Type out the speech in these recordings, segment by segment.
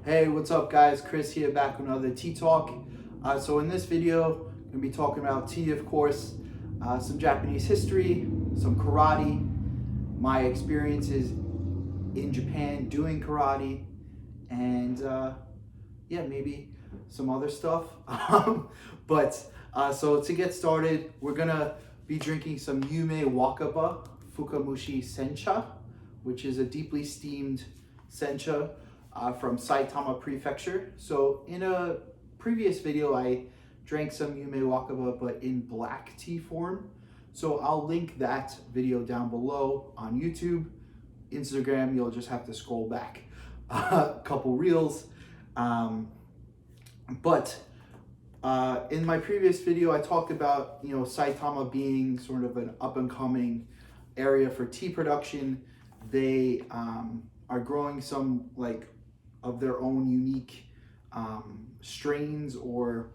Hey, what's up guys? Chris here, back with another tea talk. So in this video, I'm going to be talking about tea, of course, some Japanese history, some karate, my experiences in Japan doing karate, and yeah, maybe some other stuff. So to get started, we're going to be drinking some Yumewakaba Fukamushi Sencha, which is a deeply steamed sencha from Saitama Prefecture. So in a previous video, I drank some Yumewakaba, but in black tea form. So I'll link that video down below on YouTube. Instagram, you'll just have to scroll back a couple reels. In my previous video, I talked about Saitama being sort of an up and coming area for tea production. They are growing some of their own unique strains or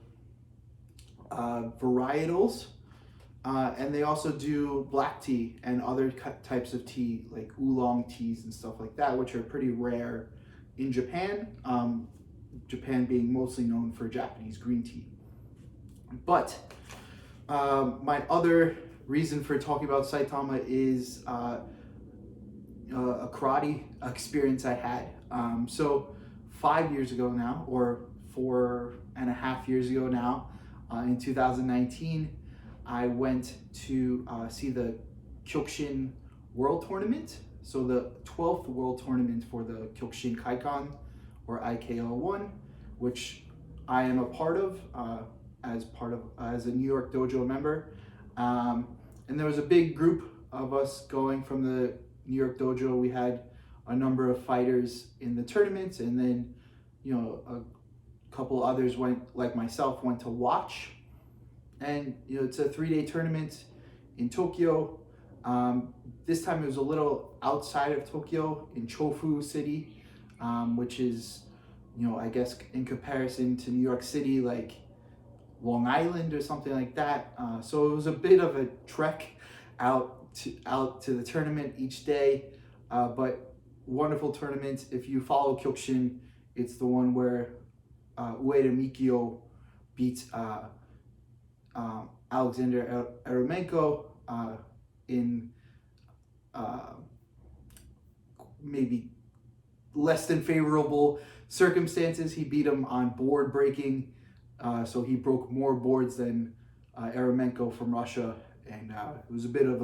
varietals, and they also do black tea and other types of tea like oolong teas and stuff like that, which are pretty rare in Japan. Japan being mostly known for Japanese green tea. But my other reason for talking about Saitama is a karate experience I had. So 5 years ago now, or 4.5 years ago now, in 2019, I went to see the Kyokushin World Tournament. So the 12th World Tournament for the Kyokushin Kaikan, or IKO1, which I am a part of as a New York Dojo member. And there was a big group of us going from the New York Dojo. We had a number of fighters in the tournament, and then a couple others went, like myself, went to watch. And it's a 3-day tournament in Tokyo. This time it was a little outside of Tokyo, in Chofu City, which is, I guess in comparison to New York City, like Long Island or something like that. So it was a bit of a trek out to the tournament each day, but wonderful tournament. If you follow Kyokushin, it's the one where Ueda Mikio beat Alexander Eremenko in maybe less than favorable circumstances. He beat him on board breaking, so he broke more boards than Eremenko from Russia, and it was a bit of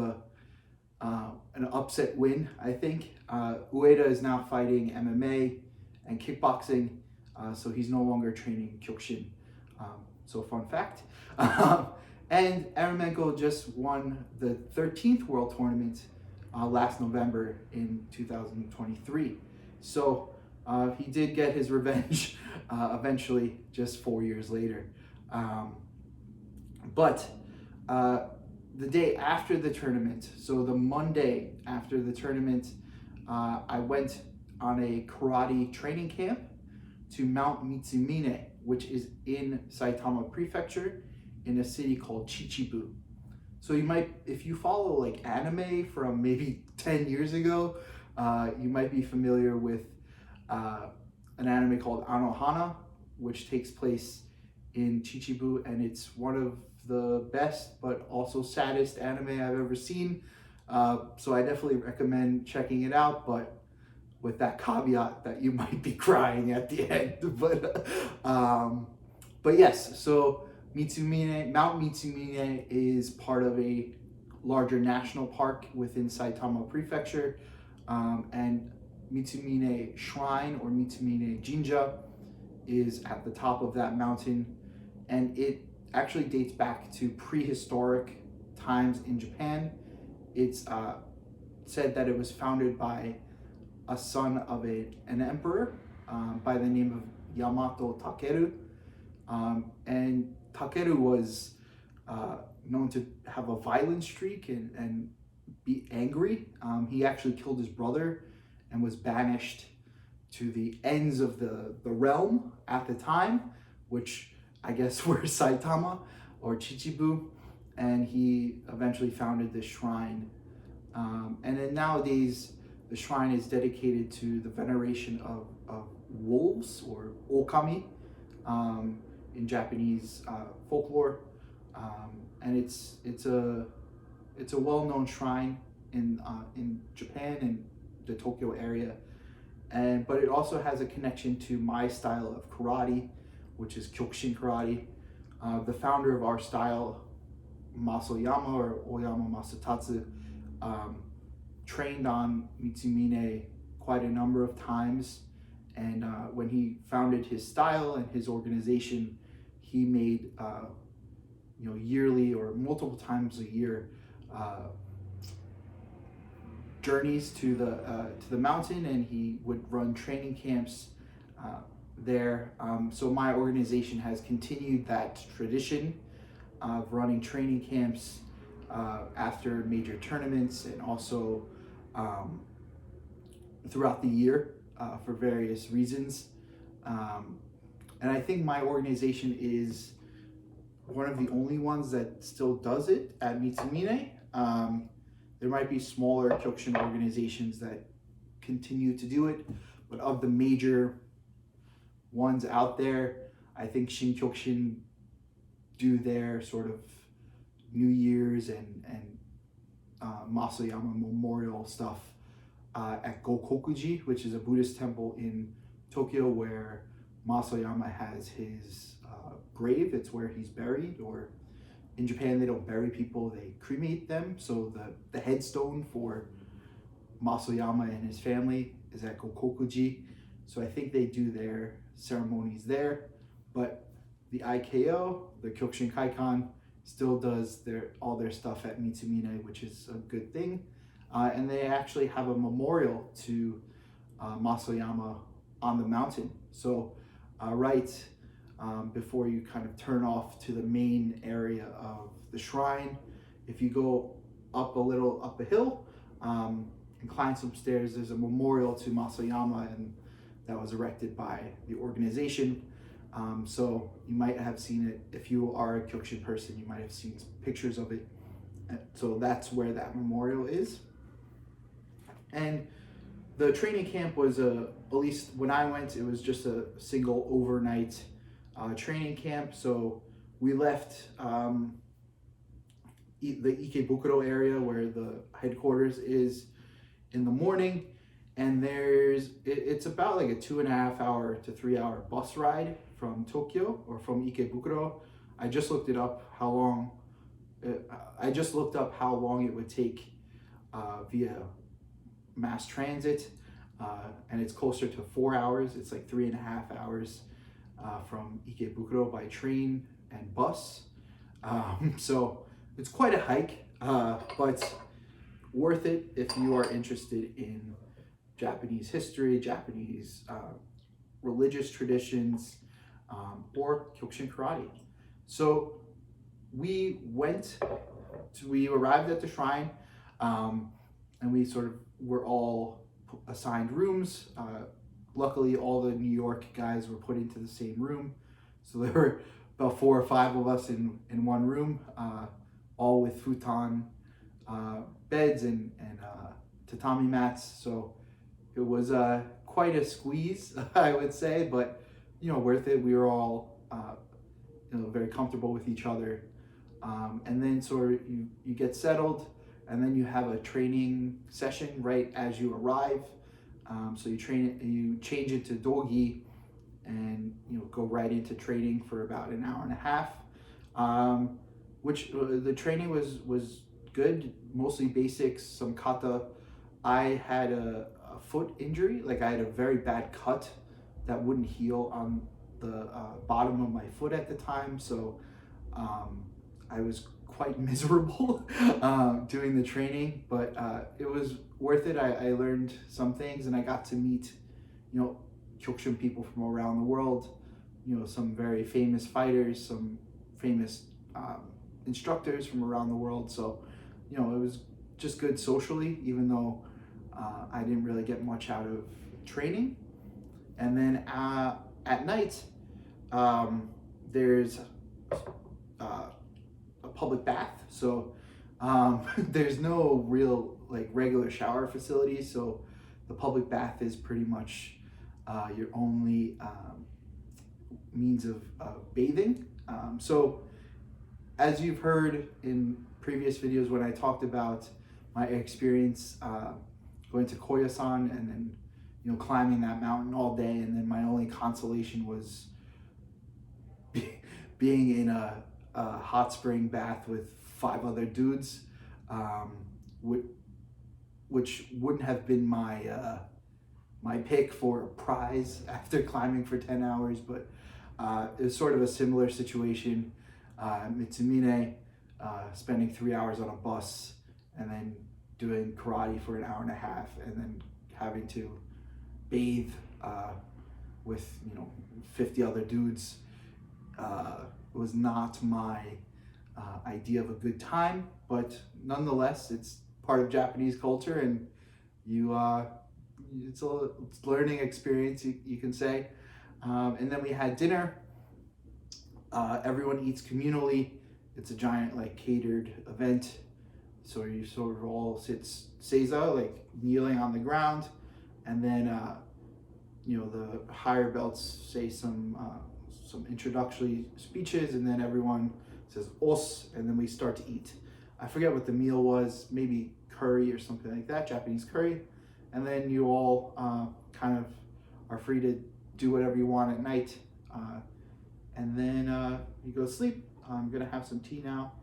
an upset win, I think. Ueda is now fighting MMA and kickboxing, so he's no longer training Kyokushin. So fun fact. And Eremenko just won the 13th World Tournament last November in 2023. So he did get his revenge eventually, just 4 years later. The day after the tournament, so the Monday after the tournament, I went on a karate training camp to Mount Mitsumine, which is in Saitama Prefecture, in a city called Chichibu. So you might, if you follow like anime from maybe 10 years ago, you might be familiar with an anime called Anohana, which takes place in Chichibu, and it's one of the best but also saddest anime I've ever seen. So I definitely recommend checking it out, but with that caveat that you might be crying at the end. But yes, so Mount Mitsumine is part of a larger national park within Saitama Prefecture, and Mitsumine Shrine, or Mitsumine Jinja, is at the top of that mountain, and it actually dates back to prehistoric times in Japan. It's said that it was founded by a son of an emperor by the name of Yamato Takeru, and Takeru was known to have a violent streak and be angry. He actually killed his brother and was banished to the ends of the realm at the time, which I guess were Saitama or Chichibu, and he eventually founded this shrine. And then nowadays, the shrine is dedicated to the veneration of wolves, or okami, in Japanese folklore, and it's a well-known shrine in Japan and the Tokyo area, but it also has a connection to my style of karate, which is Kyokushin karate. The founder of our style, Masoyama, or Oyama Masatatsu, trained on Mitsumine quite a number of times, and when he founded his style and his organization, he made yearly or multiple times a year journeys to the mountain, and he would run training camps there. So my organization has continued that tradition of running training camps after major tournaments, and also throughout the year for various reasons. And I think my organization is one of the only ones that still does it at Mitsumine. There might be smaller Kyokushin organizations that continue to do it, but of the major ones out there, I think Shin Kyokushin do their sort of New Year's and Masoyama Memorial stuff at Gokokuji, which is a Buddhist temple in Tokyo where Masoyama has his grave. It's where he's buried, or in Japan they don't bury people, they cremate them. So the headstone for Masoyama and his family is at Gokokuji. So I think they do their ceremonies there, but the IKO, the Kyokushin Kaikan, still does all their stuff at Mitsumine, which is a good thing. And they actually have a memorial to Masoyama on the mountain. So before you kind of turn off to the main area of the shrine, if you go up a hill and climb some stairs, there's a memorial to Masoyama, and that was erected by the organization. So you might have seen it. If you are a Kyokushin person, you might have seen pictures of it. So that's where that memorial is. And the training camp was at least when I went, it was just a single overnight training camp. So we left the Ikebukuro area where the headquarters is in the morning, and it's about like a 2.5 hour to 3 hour bus ride from Tokyo, or from Ikebukuro. I just looked up how long it would take via mass transit, and it's closer to 4 hours. It's like 3.5 hours from Ikebukuro by train and bus. So it's quite a hike, but worth it if you are interested in Japanese history, Japanese religious traditions, or Kyokushin karate. So we arrived at the shrine, and we sort of were all assigned rooms. Luckily, all the New York guys were put into the same room. So there were about 4 or 5 of us in one room, all with futon beds and tatami mats. So it was quite a squeeze, I would say, but worth it. We were all very comfortable with each other. And then sort of you get settled, and then you have a training session right as you arrive. So you change into dogi, and go right into training for about an hour and a half. Which the training was good, mostly basics, some kata. I had a foot injury, like I had a very bad cut that wouldn't heal on the bottom of my foot at the time, so I was quite miserable doing the training, but it was worth it. I learned some things, and I got to meet Kyokushin people from around the world, some very famous fighters, some famous instructors from around the world. So it was just good socially, even though I didn't really get much out of training. And then at night, there's a public bath. So there's no real regular shower facility. So the public bath is pretty much your only means of bathing. So as you've heard in previous videos when I talked about my experience going to Koyasan and then climbing that mountain all day, and then my only consolation was being in a hot spring bath with 5 other dudes, which wouldn't have been my my pick for a prize after climbing for 10 hours, but it was sort of a similar situation. Mitsumine, spending 3 hours on a bus and then doing karate for an hour and a half, and then having to bathe with 50 other dudes was not my idea of a good time, but nonetheless it's part of Japanese culture, and it's a learning experience, you can say. And then we had dinner. Everyone eats communally. It's a giant catered event, so you sort of all sit seiza, kneeling on the ground, and then the higher belts say some introductory speeches, and then everyone says os, and then we start to eat. I forget what the meal was, maybe curry or something like that, Japanese curry. And then you all kind of are free to do whatever you want at night. And then you go to sleep. I'm gonna have some tea now.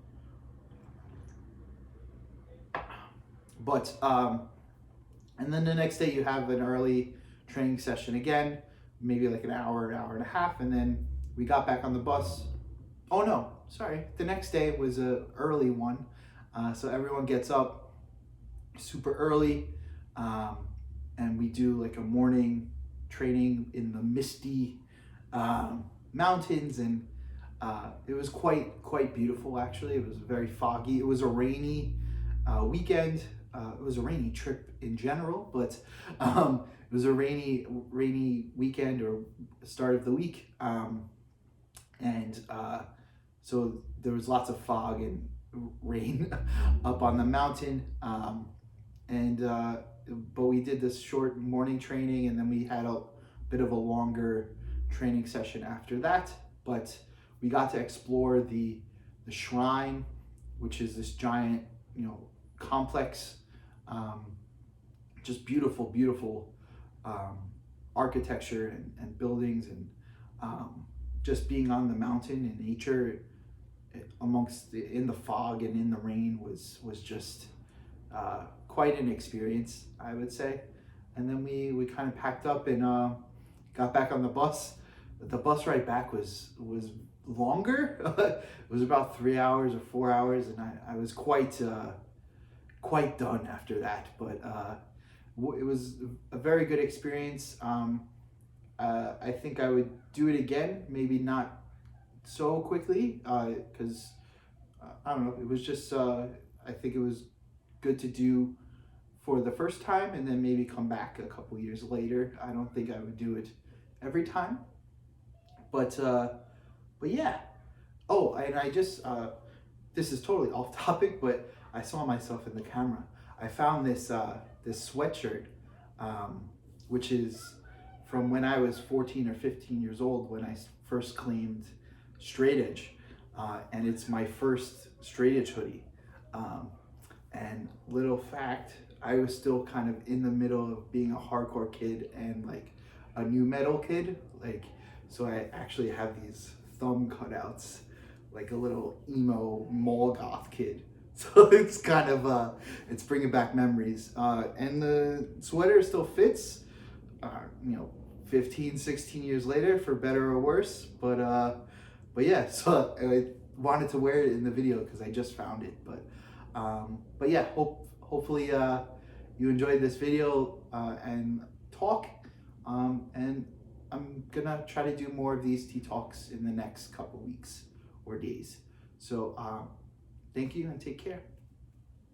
But, and then the next day you have an early training session again, maybe an hour and a half. And then we got back on the bus. Oh no, sorry. The next day was a early one. So everyone gets up super early. And we do a morning training in the misty mountains, and it was quite beautiful actually. It was very foggy. It was a rainy weekend. It was a rainy trip in general, but it was a rainy weekend or start of the week, and so there was lots of fog and rain up on the mountain, but we did this short morning training, and then we had a bit of a longer training session after that. But we got to explore the shrine, which is this giant, complex, just beautiful architecture and buildings, and just being on the mountain in nature, in the fog and in the rain was just quite an experience, I would say. And then we kind of packed up and got back on the bus. The bus ride back was longer. It was about 3 hours or 4 hours, and I was quite done after that. But it was a very good experience. I think I would do it again, maybe not so quickly, because I don't know. It was just I think it was good to do for the first time, and then maybe come back a couple years later. I don't think I would do it every time, but yeah. Oh, and I just this is totally off topic, but I saw myself in the camera. I found this this sweatshirt, which is from when I was 14 or 15 years old, when I first claimed straight edge, and it's my first straight edge hoodie. And little fact, I was still kind of in the middle of being a hardcore kid and a new metal kid. So I actually have these thumb cutouts, like a little emo mall goth kid. So it's kind of, it's bringing back memories. And the sweater still fits, 15, 16 years later, for better or worse. But yeah, so I wanted to wear it in the video because I just found it. But yeah, hopefully you enjoyed this video and talk, and I'm gonna try to do more of these tea talks in the next couple weeks or days. So thank you and take care.